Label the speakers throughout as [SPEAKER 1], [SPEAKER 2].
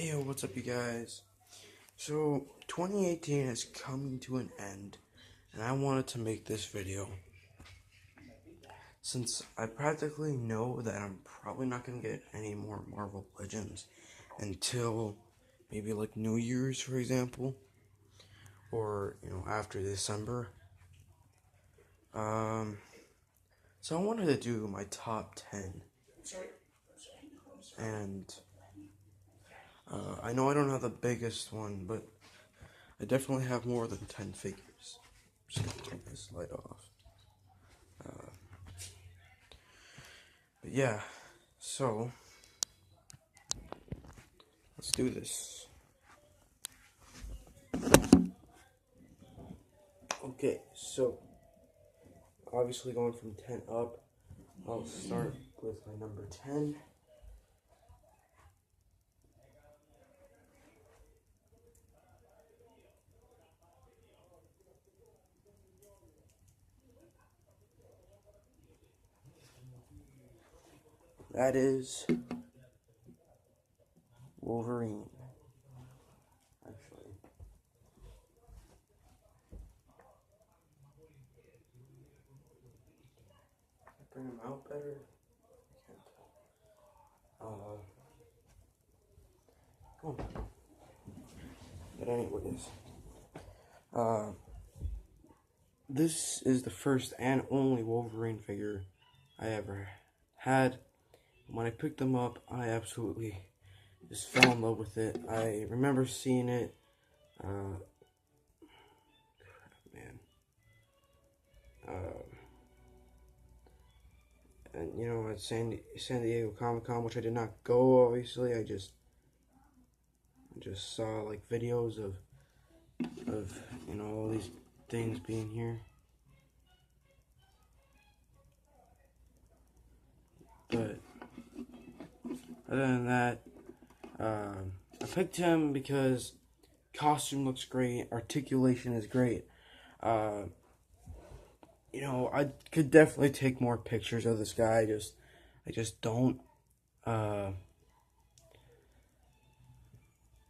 [SPEAKER 1] Hey, yo, what's up, you guys? So, 2018 is coming to an end, and I wanted to make this video since I practically know that I'm probably not going to get any more Marvel Legends until maybe like New Year's, for example, or, after December. So I wanted to do my top 10, and I know I don't have the biggest one, but I definitely have more than 10 figures. Just gonna take this light off. But yeah, so let's do this. Okay, so obviously going from 10 up, I'll start with my number 10. That is Wolverine. Actually, bring him out better. I can't tell. Come on. But anyways, this is the first and only Wolverine figure I ever had. When I picked them up, I absolutely just fell in love with it. I remember seeing it. And at San Diego Comic-Con, which I did not go, obviously. I just saw like videos of all these things being here. But other than that, I picked him because costume looks great, articulation is great. I could definitely take more pictures of this guy. I just don't.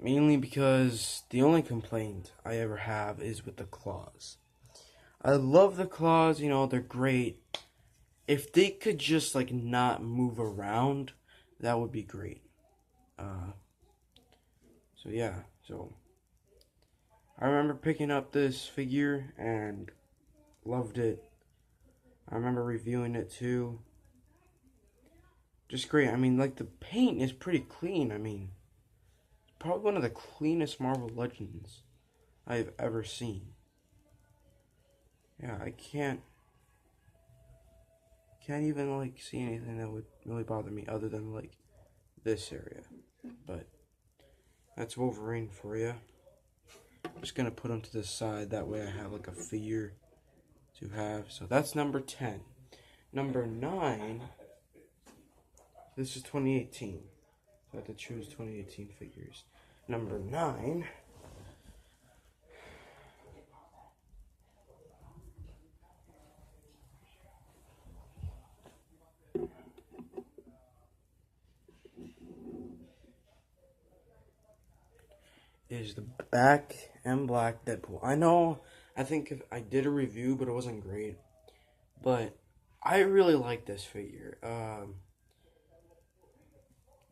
[SPEAKER 1] Mainly because the only complaint I ever have is with the claws. I love the claws, they're great. If they could just like not move around, that would be great. So I remember picking up this figure and loved it. I remember reviewing it too. Just great. I mean, like, the paint is pretty clean. I mean, probably one of the cleanest Marvel Legends I've ever seen. Yeah, I can't even like see anything that would really bother me other than like this area. But that's Wolverine for you. I'm just gonna put him to the side, that way I have like a figure to have. So that's number 10. Number 9, this is 2018, so I have to choose 2018 figures. Number 9 is the Back and Black Deadpool. I think I did a review, but it wasn't great. But I really like this figure.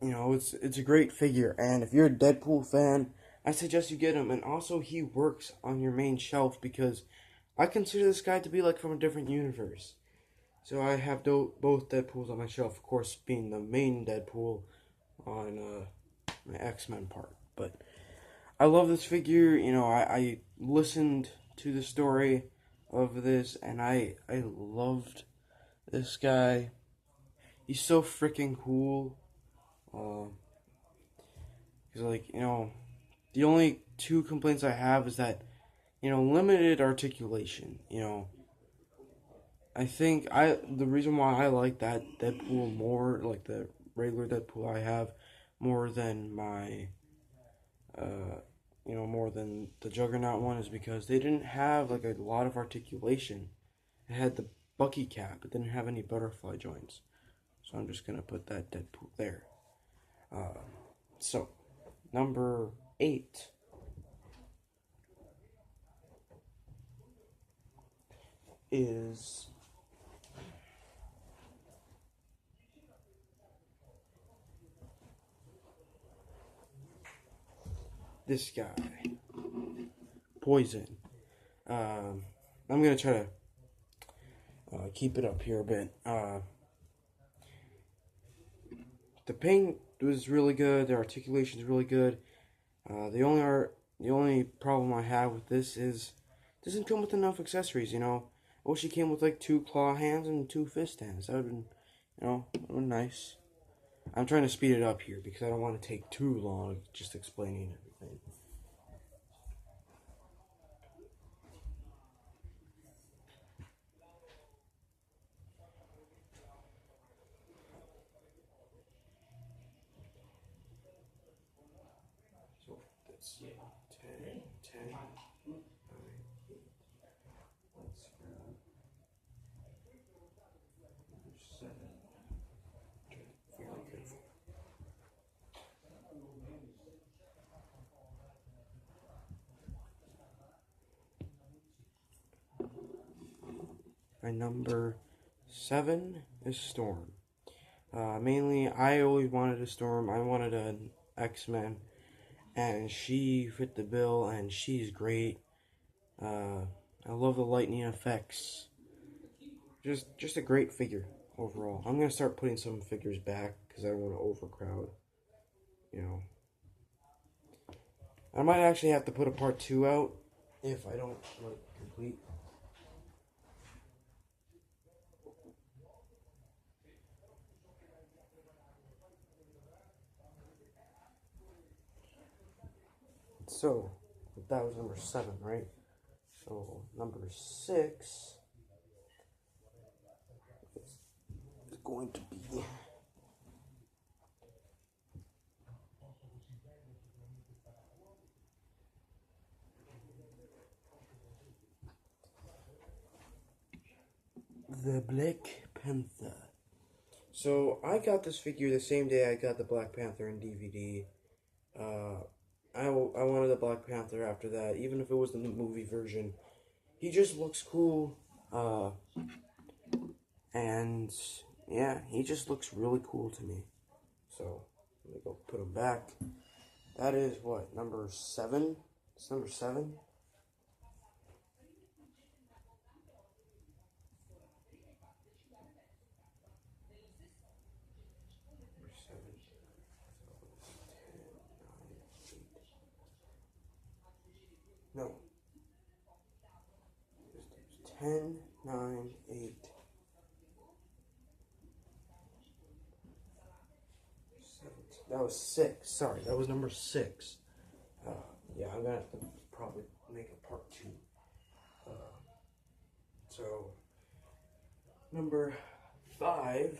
[SPEAKER 1] It's a great figure, and if you're a Deadpool fan, I suggest you get him. And also, he works on your main shelf because I consider this guy to be like from a different universe. So I have both Deadpools on my shelf, of course, being the main Deadpool on my X-Men part. But I love this figure. I listened to the story of this, and I loved this guy. He's so freaking cool. Because, the only two complaints I have is that, limited articulation. I think the reason why I like that Deadpool more, like the regular Deadpool I have, more than my, more than the Juggernaut one, is because they didn't have like a lot of articulation. It had the Bucky cap, it didn't have any butterfly joints. So I'm just gonna put that Deadpool there. So Number 8 is this guy, Poison. I'm gonna try to keep it up here a bit. The paint was really good. The articulation is really good. The only problem I have with this is it doesn't come with enough accessories. You know, I wish it came with like 2 claw hands and 2 fist hands. That would have been, that would been nice. I'm trying to speed it up here because I don't want to take too long just explaining everything. So that's 10, 10, 9, 8. Let's grab 7. Fairly careful. My number 7 is Storm. Mainly, I always wanted a Storm. I wanted an X-Men, and she fit the bill, and she's great. I love the lightning effects. Just a great figure overall. I'm gonna start putting some figures back because I don't want to overcrowd. You know, I might actually have to put a part 2 out if I don't like complete. So, that was number 7, right? So, number 6 is going to be the Black Panther. So, I got this figure the same day I got the Black Panther in DVD. I wanted the Black Panther after that, even if it was the movie version. He just looks cool, and yeah, he just looks really cool to me. So, let me go put him back. That is what, number 7? It's number 7? Number 7. No. 10, 9, 8. 7. That was 6. Sorry, that was number 6. Yeah, I'm gonna have to probably make a part 2. So, number 5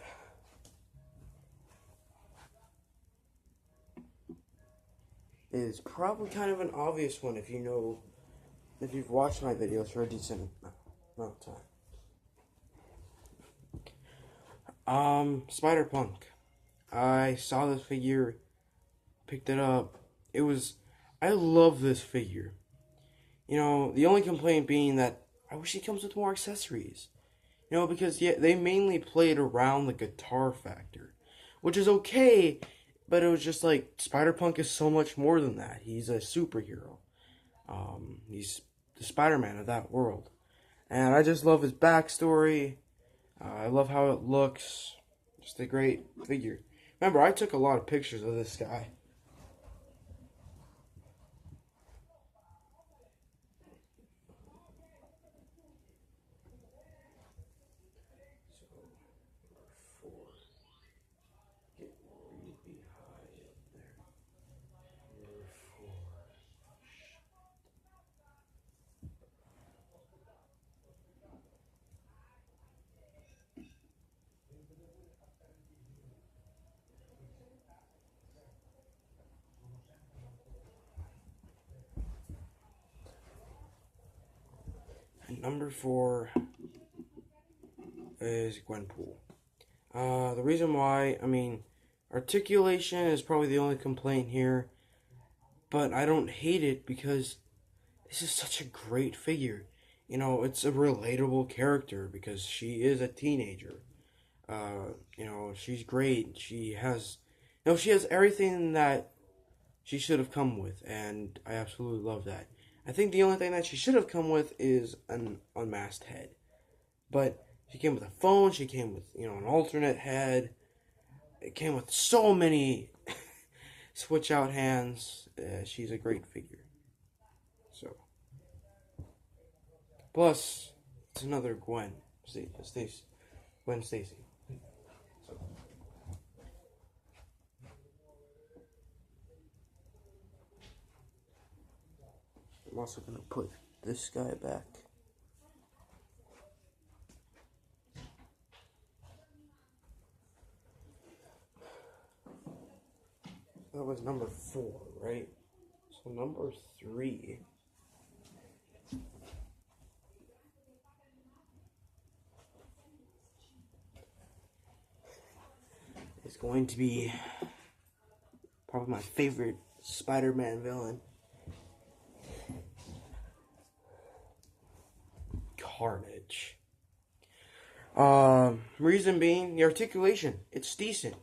[SPEAKER 1] is probably kind of an obvious one if you've watched my videos for a decent amount of time. Spider-Punk. I saw this figure, picked it up. I love this figure. You know, the only complaint being that I wish he comes with more accessories. You know, because yeah, they mainly played around the guitar factor, which is okay, but it was just like Spider-Punk is so much more than that. He's a superhero. He's the Spider-Man of that world. And I just love his backstory. I love how it looks. Just a great figure. Remember, I took a lot of pictures of this guy. So, number 4. Get really high up there. Number 4. And number 4 is Gwenpool. The reason why, articulation is probably the only complaint here. but I don't hate it because this is such a great figure. You know, it's a relatable character because she is a teenager. You know, she's great. She has everything that she should have come with, and I absolutely love that. I think the only thing that she should have come with is an unmasked head. But she came with a phone, she came with, an alternate head. It came with so many switch out hands. She's a great figure. So, plus, it's another Gwen. Gwen Stacy. So. I'm also going to put this guy back. That was number 4, right? So number 3. Is going to be probably my favorite Spider-Man villain. Carnage. Reason being, the articulation. It's decent,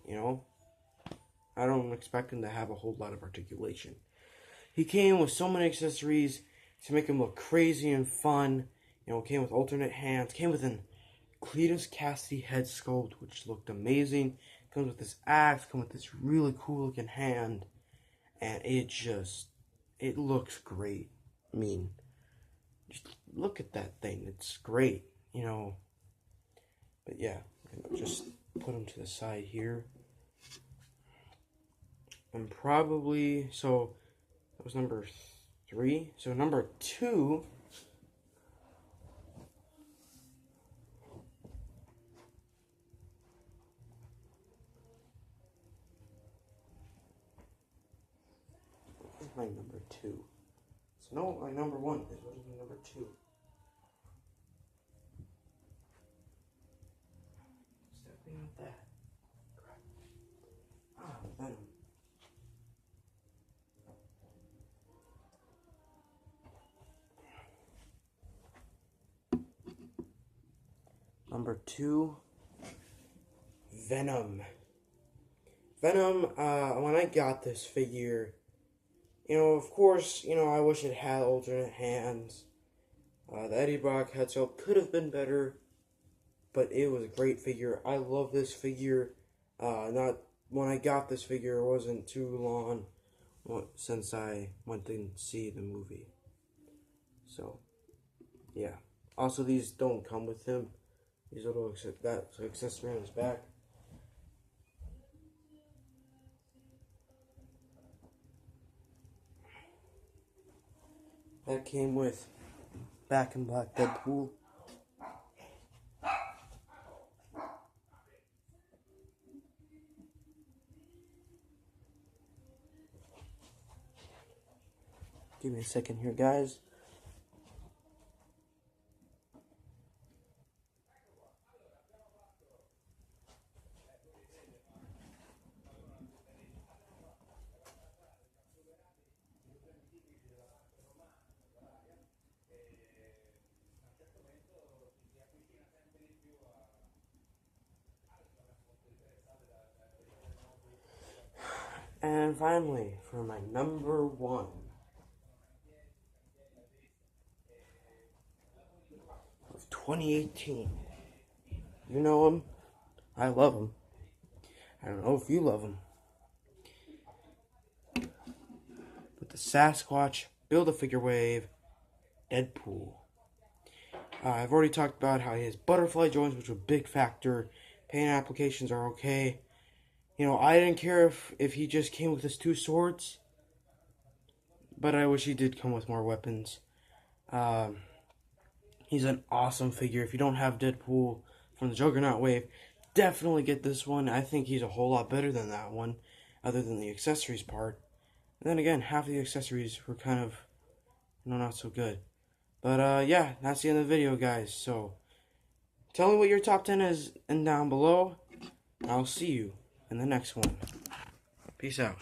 [SPEAKER 1] I don't expect him to have a whole lot of articulation. He came with so many accessories to make him look crazy and fun. Came with alternate hands. Came with an Cletus Cassidy head sculpt, which looked amazing. Comes with this axe. Comes with this really cool looking hand. And it looks great. I mean, just look at that thing. It's great, But yeah, just put him to the side here. And probably, so that was number 3. So number 2. Where's my number 2? So no, my number 1 is, what is my number 2? Stepping out that. Venom. Number 2, Venom. Venom, when I got this figure, of course, I wish it had alternate hands. The Eddie Brock head sculpt could have been better, but it was a great figure. I love this figure. When I got this figure, it wasn't too long since I went to see the movie. So, yeah. Also, these don't come with him. These little accessory on his back. That came with Back in Black Deadpool. Give me a second here, guys. And finally, for my number 1. Of 2018. You know him. I love him. I don't know if you love him. But the Sasquatch Build-A-Figure Wave Deadpool. I've already talked about how he has butterfly joints, which are a big factor. Paint applications are okay. I didn't care if he just came with his 2 swords. But I wish he did come with more weapons. He's an awesome figure. If you don't have Deadpool from the Juggernaut wave, definitely get this one. I think he's a whole lot better than that one, other than the accessories part. And then again, half of the accessories were kind of, not so good. But, yeah, that's the end of the video, guys. So, tell me what your top 10 is and down below. I'll see you in the next one. Peace out.